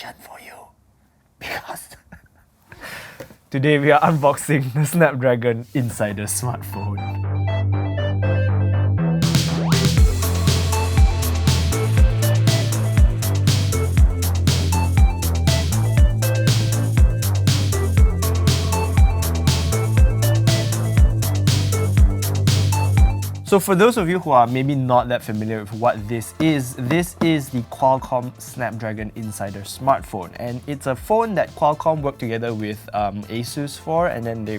special for you because today we are unboxing the Snapdragon Insiders Smartphone. So for those of you who are maybe not that familiar with what this is the Qualcomm Snapdragon Insiders Smartphone, and it's a phone that Qualcomm worked together with Asus for, and then they,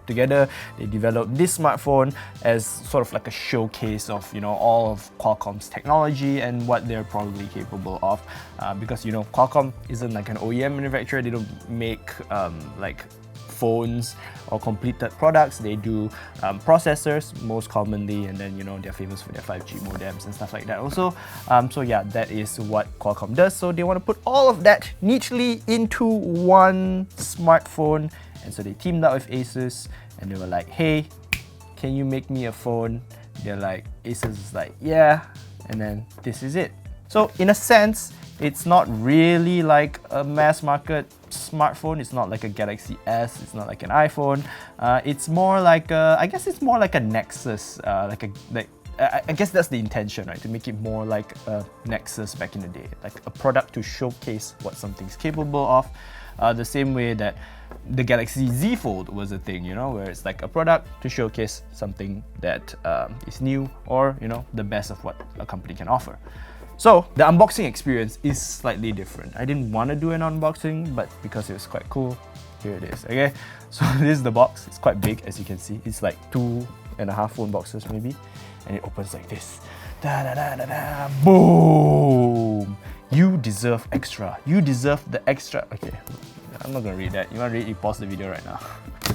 together they developed this smartphone as sort of like a showcase of, all of Qualcomm's technology and what they're probably capable of, because Qualcomm isn't like an OEM manufacturer. They don't make like phones or completed products. They do processors most commonly, and then they're famous for their 5G modems and stuff like that also. So yeah, that is what Qualcomm does. So they want to put all of that neatly into one smartphone, and so they teamed up with Asus and they were like, hey, can you make me a phone? They're like, Asus is like, yeah, and then this is it. So in a sense, it's not really like a mass market smartphone. It's not like a Galaxy S. It's not like an iPhone. It's more like I guess it's more like a Nexus. I guess that's the intention, right? To make it more like a Nexus back in the day, like a product to showcase what something's capable of. The same way that the Galaxy Z Fold was a thing, where it's like a product to showcase something that is new, or the best of what a company can offer. So the unboxing experience is slightly different. I didn't want to do an unboxing, but because it was quite cool, here it is. Okay, so this is the box. It's quite big, as you can see. It's like 2.5 phone boxes maybe, and it opens like this. Da da da da da! Boom! You deserve extra. You deserve the extra. Okay, I'm not gonna read that. You wanna read? You pause the video right now.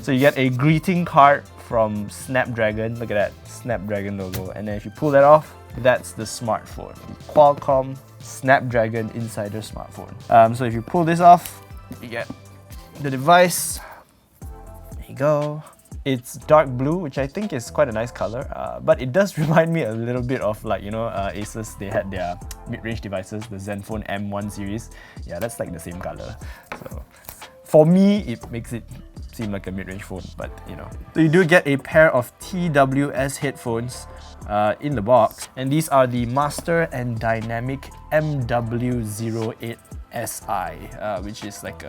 So you get a greeting card from Snapdragon. Look at that Snapdragon logo, and then if you pull that off, that's the smartphone, the Qualcomm Snapdragon Insiders Smartphone. So if you pull this off, you get the device. There you go. It's dark blue, which I think is quite a nice color, but it does remind me a little bit of like, Asus. They had their mid-range devices, the Zenfone M1 series. Yeah, that's like the same color. So for me, it makes it seem like a mid-range phone, but So you do get a pair of TWS headphones in the box, and these are the Master and Dynamic MW08SI, which is like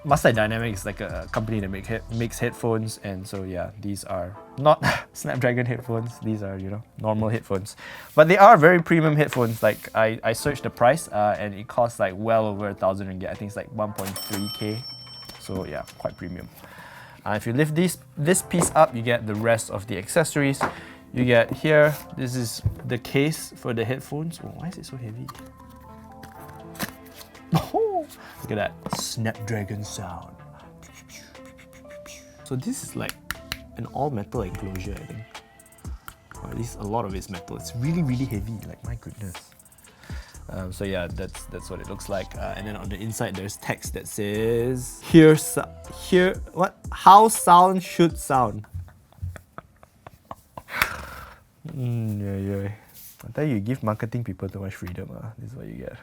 Master and Dynamic is like a company that makes headphones, and so yeah, these are not Snapdragon headphones. These are normal headphones, but they are very premium headphones. Like I searched the price, and it costs like well over 1,000 ringgit. I think it's like 1.3k. So yeah, quite premium. If you lift this piece up, you get the rest of the accessories. You get here, this is the case for the headphones. Oh, why is it so heavy? Oh, look at that Snapdragon sound. So this is like an all metal enclosure, I think. Or at least a lot of it's metal. It's really, really heavy, like my goodness. So yeah, that's what it looks like. And then on the inside, there's text that says, how sound should sound. Yeah. I tell you give marketing people too much freedom. This is what you get.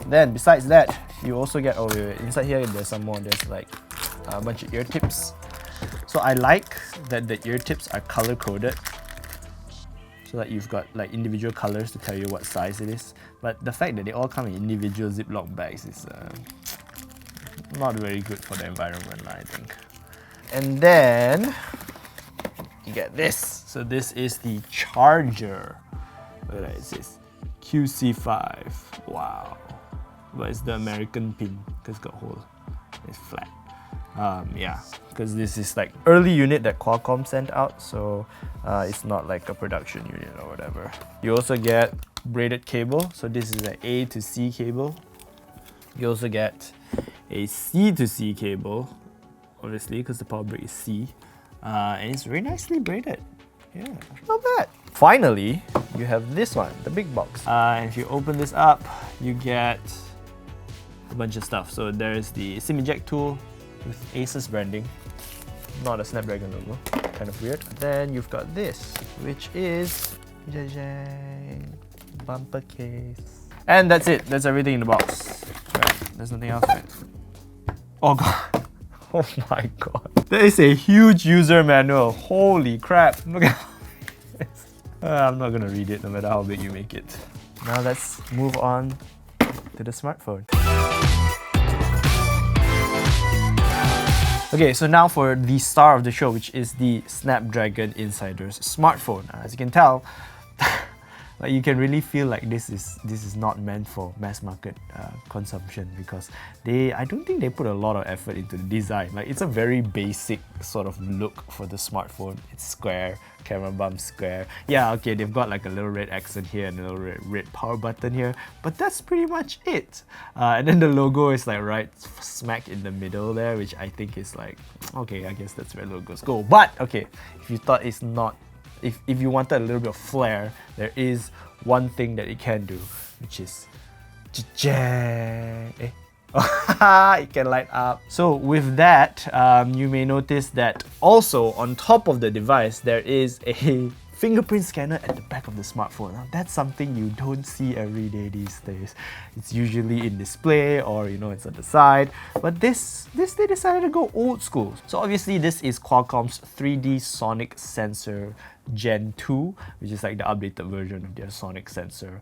Then besides that, you also get, inside here there's some more. There's like a bunch of ear tips. So I like that the ear tips are color coded, so that you've got like individual colors to tell you what size it is. But the fact that they all come in individual Ziploc bags is not very good for the environment, I think. And then you get this. So this is the charger. Look at that, it says QC5. Wow. But it's the American pin because it's got holes. It's flat. Yeah, because this is like early unit that Qualcomm sent out, so it's not like a production unit or whatever. You also get braided cable, so this is an A to C cable. You also get a C to C cable, obviously because the power brick is C, and it's very nicely braided. Yeah, not bad. Finally, you have this one, the big box. And if you open this up, you get a bunch of stuff. So there's the SIM eject tool with Asus branding, not a Snapdragon logo, kind of weird. Then you've got this, which is bumper case. And that's it. That's everything in the box. Right. There's nothing else, right? Oh god. Oh my god. There is a huge user manual. Holy crap. Look at this. I'm not gonna read it no matter how big you make it. Now let's move on to the smartphone. Okay, so now for the star of the show, which is the Snapdragon Insiders Smartphone. As you can tell, like you can really feel like this is not meant for mass market consumption, because I don't think they put a lot of effort into the design. Like it's a very basic sort of look for the smartphone. It's square, camera bump square. Yeah, okay, they've got like a little red accent here and a little red power button here, but that's pretty much it. And then the logo is like right smack in the middle there, which I think is like, okay, I guess that's where logos go. But okay, if you thought it's not, if you wanted a little bit of flair, there is one thing that it can do, which is it can light up. So with that, you may notice that also on top of the device, there is a fingerprint scanner at the back of the smartphone. Now that's something you don't see every day these days. It's usually in display or it's at the side, but this they decided to go old school. So obviously this is Qualcomm's 3D sonic sensor Gen 2, which is like the updated version of their sonic sensor.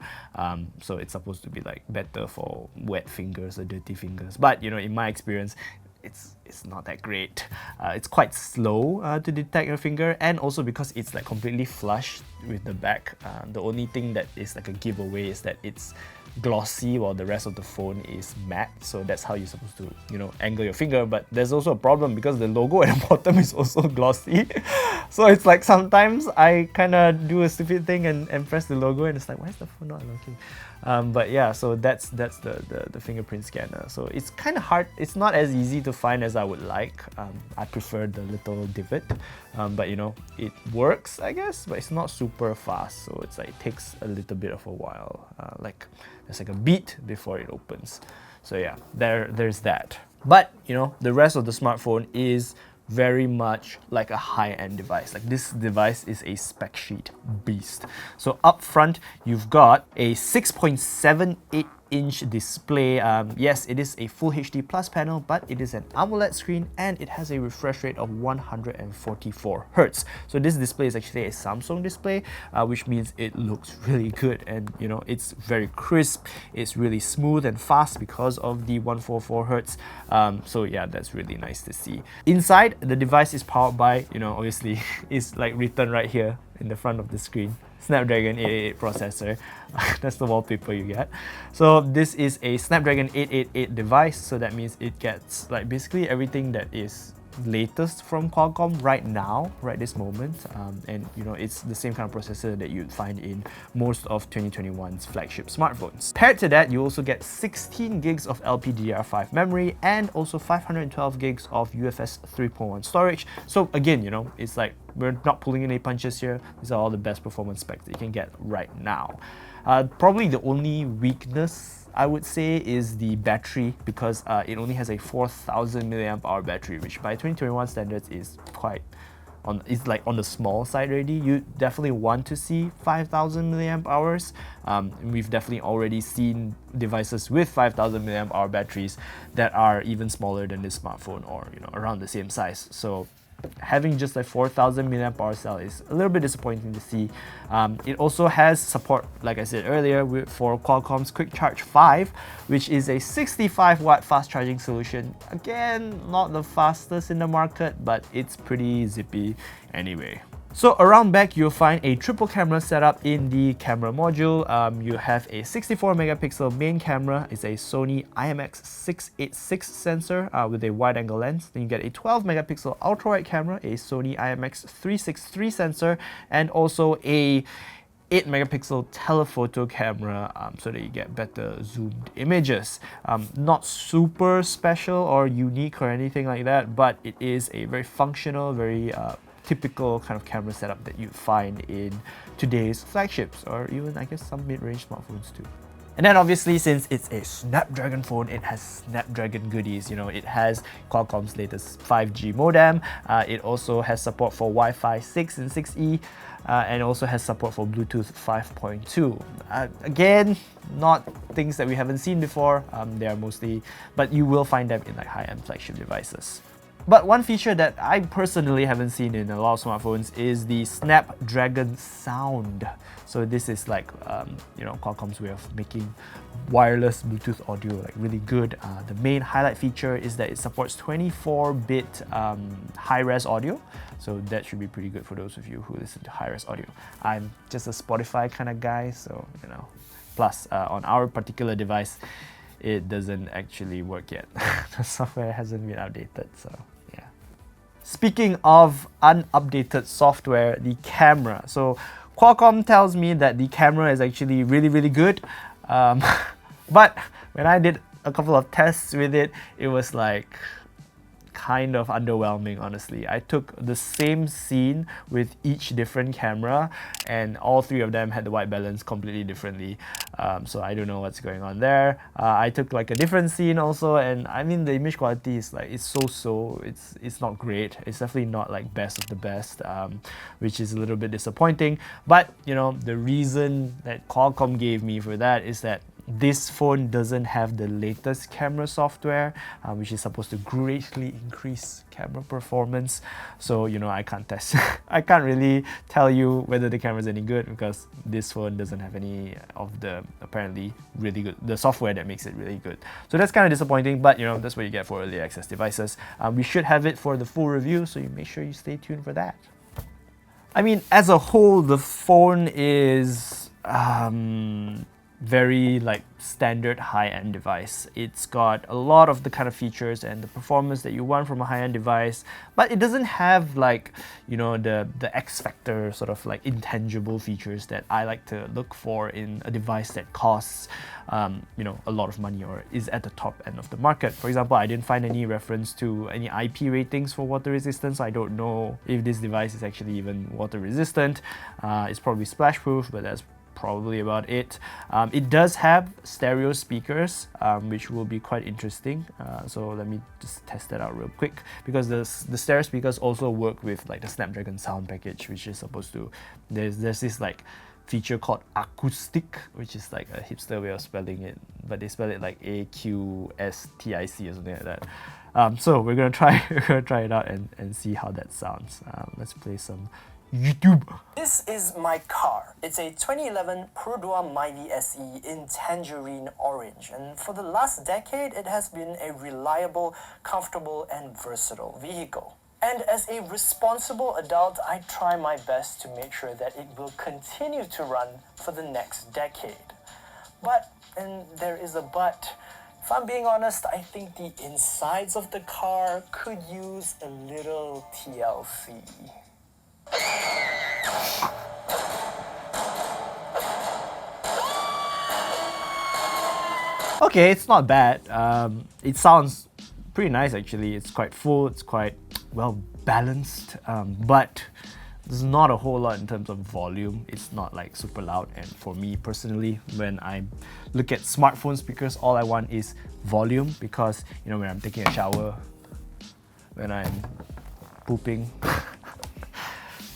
So it's supposed to be like better for wet fingers or dirty fingers. But in my experience, it's not that great. It's quite slow to detect your finger, and also because it's like completely flush with the back. The only thing that is like a giveaway is that it's glossy while the rest of the phone is matte, so that's how you're supposed to angle your finger. But there's also a problem because the logo at the bottom is also glossy. So it's like sometimes I kind of do a stupid thing and press the logo and it's like, why is the phone not unlocking? But yeah, so that's the fingerprint scanner. So it's kind of hard. It's not as easy to find as I would like. I prefer the little divot, but it works, I guess, but it's not super fast. So it's like it takes a little bit of a while. Like there's like a beat before it opens. So yeah, there's that. But the rest of the smartphone is very much like a high-end device. Like this device is a spec sheet beast. So up front, you've got a 6.78-inch display. Yes, it is a Full HD Plus panel, but it is an AMOLED screen and it has a refresh rate of 144 Hz. So this display is actually a Samsung display, which means it looks really good, and it's very crisp, it's really smooth and fast because of the 144 Hz. So yeah, that's really nice to see. Inside, the device is powered by, obviously, it's like written right here in the front of the screen, Snapdragon 888 processor. That's the wallpaper you get. So this is a Snapdragon 888 device, so that means it gets like basically everything that is latest from Qualcomm right now, right this moment, and it's the same kind of processor that you'd find in most of 2021's flagship smartphones. Paired to that, you also get 16 gigs of LPDDR5 memory and also 512 gigs of UFS 3.1 storage. So again, it's like we're not pulling any punches here. These are all the best performance specs that you can get right now. Probably the only weakness I would say is the battery, because it only has a 4,000 mAh battery, which by 2021 standards is quite it's like on the small side already. You definitely want to see 5,000 mAh. We've definitely already seen devices with 5,000 mAh batteries that are even smaller than this smartphone, or around the same size. So having just a 4,000 mAh cell is a little bit disappointing to see. It also has support, like I said earlier, for Qualcomm's Quick Charge 5, which is a 65-watt fast charging solution. Again, not the fastest in the market, but it's pretty zippy anyway. So around back, you'll find a triple camera setup in the camera module. You have a 64 megapixel main camera. It's a Sony IMX686 sensor with a wide-angle lens. Then you get a 12 megapixel ultra-wide camera, a Sony IMX363 sensor, and also a 8 megapixel telephoto camera, so that you get better zoomed images. Not super special or unique or anything like that, but it is a very functional, very typical kind of camera setup that you'd find in today's flagships, or even I guess some mid-range smartphones too. And then obviously, since it's a Snapdragon phone, it has Snapdragon goodies. You know, it has Qualcomm's latest 5G modem. It also has support for Wi-Fi 6 and 6E, and also has support for Bluetooth 5.2. Again, not things that we haven't seen before. They are mostly, but you will find them in like high-end flagship devices. But one feature that I personally haven't seen in a lot of smartphones is the Snapdragon sound. So this is like, you know, Qualcomm's way of making wireless Bluetooth audio like really good. The main highlight feature is that it supports 24-bit high-res audio. So that should be pretty good for those of you who listen to high-res audio. I'm just a Spotify kind of guy, so, you know. Plus, on our particular device, it doesn't actually work yet. The software hasn't been updated, so yeah. Speaking of unupdated software, the camera. So Qualcomm tells me that the camera is actually really, really good. But when I did a couple of tests with it, it was like kind of underwhelming, honestly. I took the same scene with each different camera and all three of them had the white balance completely differently. So I don't know what's going on there. I took like a different scene also, and I mean the image quality is like, it's so, it's not great. It's definitely not like best of the best, which is a little bit disappointing. But you know, the reason that Qualcomm gave me for that is that this phone doesn't have the latest camera software, which is supposed to greatly increase camera performance. So, you know, I can't test. I can't really tell you whether the camera is any good because this phone doesn't have any of the apparently really good, the software that makes it really good. So that's kind of disappointing, but you know, that's what you get for early access devices. We should have it for the full review, so you make sure you stay tuned for that. I mean, as a whole, the phone is very like standard high-end device. It's got a lot of the kind of features and the performance that you want from a high-end device, but it doesn't have like, you know, the X factor sort of like intangible features that I like to look for in a device that costs you know, a lot of money or is at the top end of the market. For example, I didn't find any reference to any IP ratings for water resistance. I don't know if this device is actually even water resistant. It's probably splash proof, but that's probably about it. It does have stereo speakers, which will be quite interesting. So let me just test that out real quick, because the stereo speakers also work with like the Snapdragon sound package, which is supposed to, there's this like feature called acoustic, which is like a hipster way of spelling it, but they spell it like AQSTIC or something like that. So we're gonna try it out and see how that sounds. Let's play some YouTube. This is my car. It's a 2011 Perodua Myvi SE in tangerine orange, and for the last decade it has been a reliable, comfortable and versatile vehicle. And as a responsible adult, I try my best to make sure that it will continue to run for the next decade. But, and there is a but, if I'm being honest, I think the insides of the car could use a little TLC. Okay, it's not bad. It sounds pretty nice actually. It's quite full, it's quite well balanced, but there's not a whole lot in terms of volume. It's not like super loud, and for me personally, when I look at smartphone speakers, all I want is volume, because you know, when I'm taking a shower, when I'm pooping,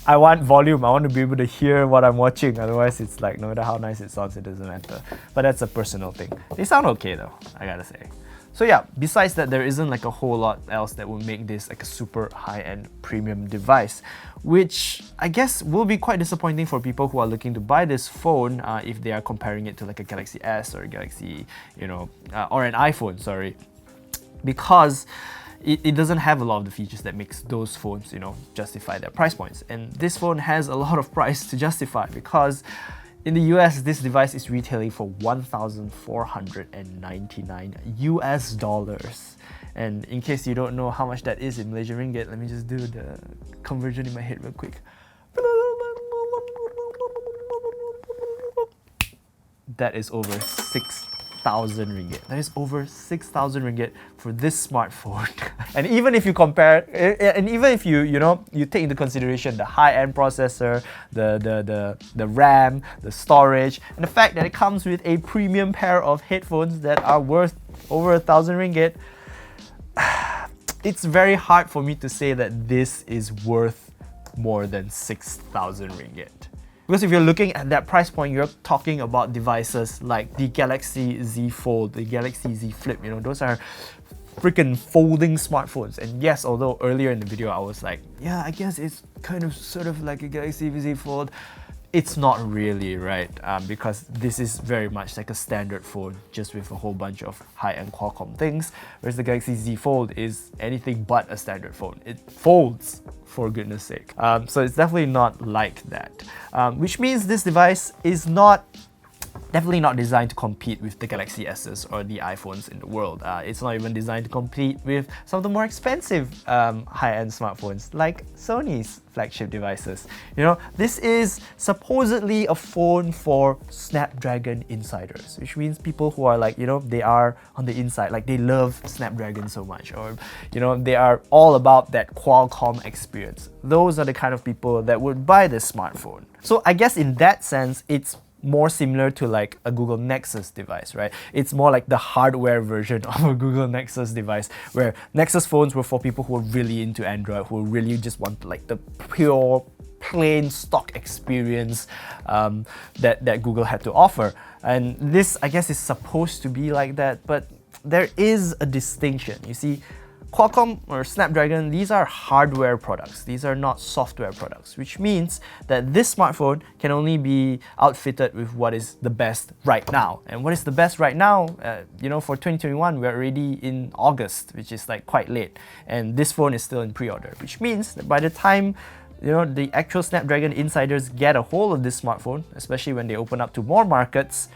I want volume. I want to be able to hear what I'm watching. Otherwise, it's like no matter how nice it sounds, it doesn't matter. But that's a personal thing. They sound okay though, I gotta say. So yeah, besides that, there isn't like a whole lot else that will make this like a super high-end premium device, which I guess will be quite disappointing for people who are looking to buy this phone if they are comparing it to like a Galaxy S or a Galaxy, you know, or an iPhone, sorry, because it doesn't have a lot of the features that makes those phones, you know, justify their price points. And this phone has a lot of price to justify, because in the US, this device is retailing for $1,499 US dollars. And in case you don't know how much that is in Malaysian ringgit, let me just do the conversion in my head real quick. That is over 6 6,000 ringgit. That is over 6,000 ringgit for this smartphone. And even if you compare, and even if you take into consideration the high-end processor, the RAM, the storage, and the fact that it comes with a premium pair of headphones that are worth over 1,000 ringgit, it's very hard for me to say that this is worth more than 6,000 ringgit. Because if you're looking at that price point, you're talking about devices like the Galaxy Z Fold, the Galaxy Z Flip, those are freaking folding smartphones. And yes, although earlier in the video I was like, yeah, I guess it's kind of sort of like a Galaxy Z Fold, it's not really, right? Because this is very much like a standard phone, just with a whole bunch of high-end Qualcomm things, whereas the Galaxy Z Fold is anything but a standard phone. It folds, for goodness sake. So it's definitely not like that. Which means this device is definitely not designed to compete with the Galaxy S's or the iPhones in the world. It's not even designed to compete with some of the more expensive high-end smartphones like Sony's flagship devices. This is supposedly a phone for Snapdragon insiders, which means people who are like, they are on the inside, like they love Snapdragon so much, or they are all about that Qualcomm experience. Those are the kind of people that would buy this smartphone. So I guess in that sense, it's more similar to like a Google Nexus device, right? It's more like the hardware version of a Google Nexus device, where Nexus phones were for people who are really into Android, who really just want like the pure, plain stock experience that Google had to offer. And this, I guess, is supposed to be like that, but there is a distinction. You see, Qualcomm or Snapdragon, these are hardware products. These are not software products, which means that this smartphone can only be outfitted with what is the best right now. And what is the best right now? For 2021, we're already in August, which is like quite late. And this phone is still in pre-order, which means that by the time the actual Snapdragon insiders get a hold of this smartphone, especially when they open up to more markets,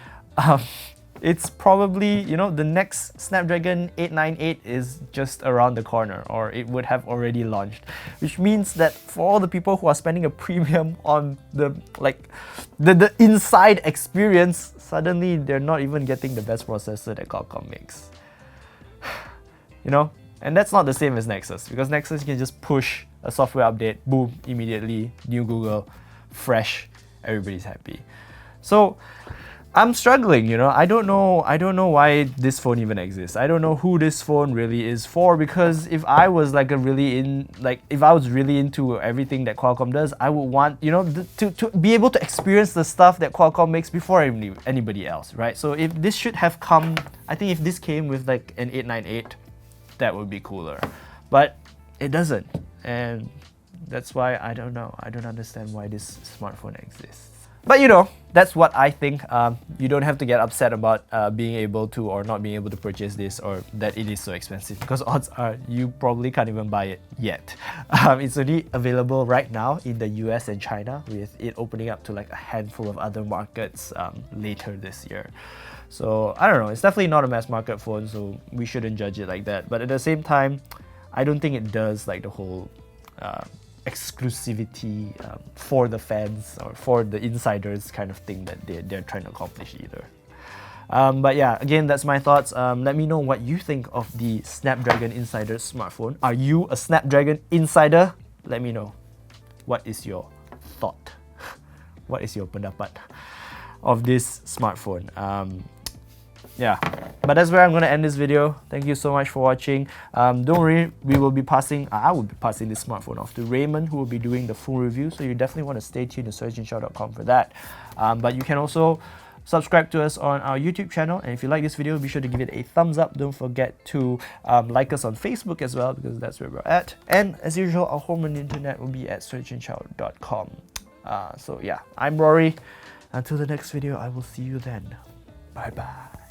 it's probably, the next Snapdragon 898 is just around the corner, or it would have already launched. Which means that for all the people who are spending a premium on the inside experience, suddenly they're not even getting the best processor that Qualcomm makes. And that's not the same as Nexus, because Nexus, you can just push a software update, boom, immediately, new Google, fresh, everybody's happy. So I'm struggling, I don't know why this phone even exists. I don't know who this phone really is for, because if I was if I was really into everything that Qualcomm does, I would want, to be able to experience the stuff that Qualcomm makes before anybody else, right? So if this should have come, I think if this came with like an 898, that would be cooler. But it doesn't, and that's why I don't know. I don't understand why this smartphone exists. But that's what I think. You don't have to get upset about being able to or not being able to purchase this, or that it is so expensive, because odds are you probably can't even buy it yet. It's only available right now in the US and China, with it opening up to like a handful of other markets later this year. So I don't know, it's definitely not a mass market phone, so we shouldn't judge it like that. But at the same time, I don't think it does like the whole exclusivity for the fans or for the insiders kind of thing that they're trying to accomplish either. But yeah, again, that's my thoughts. Let me know what you think of the Snapdragon Insiders Smartphone. Are you a Snapdragon insider? Let me know. What is your thought? What is your pendapat of this smartphone? Yeah, but that's where I'm going to end this video. Thank you so much for watching. Don't worry, I will be passing this smartphone off to Raymond, who will be doing the full review, so you definitely want to stay tuned to searchandshop.com for that. But you can also subscribe to us on our YouTube channel, and if you like this video, be sure to give it a thumbs up. Don't forget to like us on Facebook as well, because that's where we're at. And as usual, our home on the internet will be at searchandshop.com. So yeah, I'm Rory. Until the next video, I will see you then. Bye bye.